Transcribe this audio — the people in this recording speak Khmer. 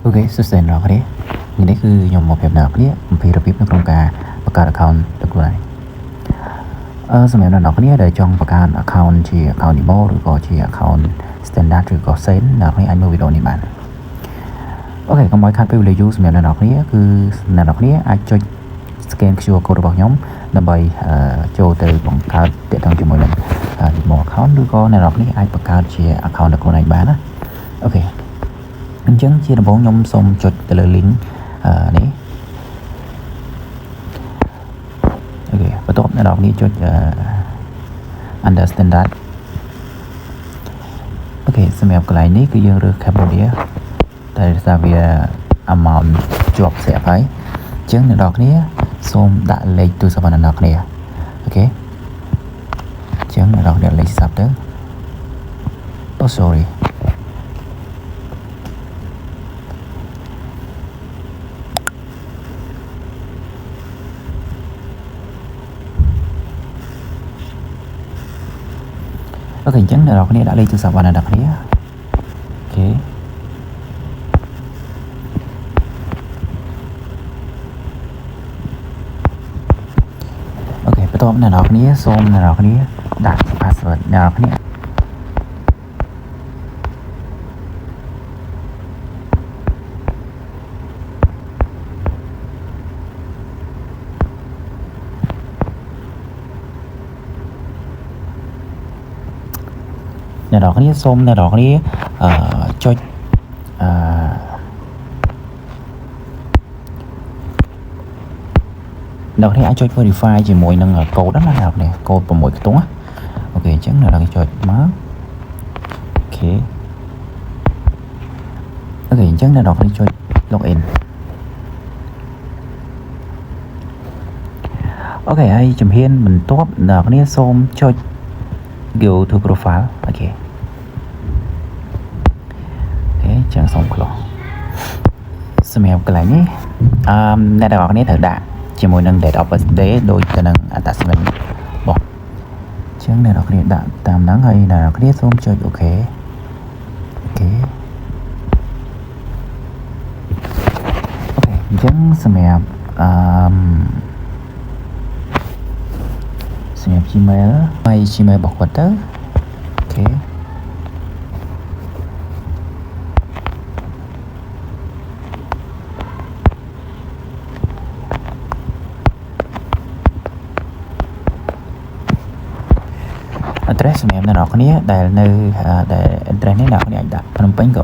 Ok, xuất hiện rồi đấy. Nhìn đấy cứ dùng một hiệp nào đấy, vìរបៀបនៅក្នុងការបង្កើត account ទៅខ្លួនឯងសម្រាប់អ្នកនរគ្នាដែលចង់បង្កើត account ជា account demo ឬក៏ជា account standard ឬក៏ sen អ្នកនរគ្នាអាចមើលវីដេអូនេះបានអូខេកុំឲ្យខាតពេលវេលាយូរសម្រាប់អ្នកនរគ្នាគឺអ្នកនរគ្នាអាចចុច scan QR code របស់ខ្ញុំដើម្បីចូលទៅបង្កើតទាក់ទងជាមួយនឹង demo account ឬក៏អ្នកនរគ្នាអាចបង្កើតជា account ទៅខ្លួនឯងបានណាអូខេអញ្ចឹងជាដំបូងខ្ញុំសូមចុចទៅលើ link នេះអូខេបន្ទាប់អ្នកនរគ្នាចុចunder standard អូខេសម្រាប់កន្លែងនេះគឺយើងរើស Cambodia តែសារវា amount ជាប់ស្រាប់ហើយអញ្ចឹងអ្នកនរគ្នាសូមដាក់លេខទូរស័ព្ទអ្នកនរគ្នាអូខេអញ្ចឹងអ្នកនរគ្នាលេខទូរស័ព្ទទៅ Oh sorryអូខេអញ្ចឹងអ្នកនរគ្នាដាក់លេខទូរស័ព្ទរបស់អ្នកនរគ្នាអូខេអូខេបន្ទាប់អ្នកនរគ្នាសូមអ្នកនរគ្នាដាក់ password អ្នកនរគ្នាអ្នកនរគ្នាសូមអ្នកនរគ្នាចុចអ្នកនរគ្នាអាចចុច verify ជាមួយនឹងកូដណាអ្នកនរគ្នាកូដ6ខ្ទង់អូខេអញ្ចឹងអ្នកនរគ្នាចុចមកអូខេអញ្ចឹងអ្នកនរគ្នាចុច login អូខេហើយជំហានបន្ទាប់អ្នកនរគ្នាសូមចុច go to profile អូខេចឹងសូម close សម្រាប់កន្លែងនេះអ្នកទាំងអស់គ្នាត្រូវដាក់ជាមួយនឹង date of birthday ដូចទៅនឹង attachment របស់អញ្ចឹងអ្នកនរគ្នាដាក់តាមហ្នឹងហើយអ្នកនរគ្នាសូមចុច OK អូខេអញ្ចឹងសម្រាប់Gmail ហើយ Gmail របស់គាត់ទៅអូខេadress សម្រាប់អ្នកនរគ្នាដែលនៅដែល address នេះអ្នកនរគ្នាអាចដាក់ភ្នំពេញក៏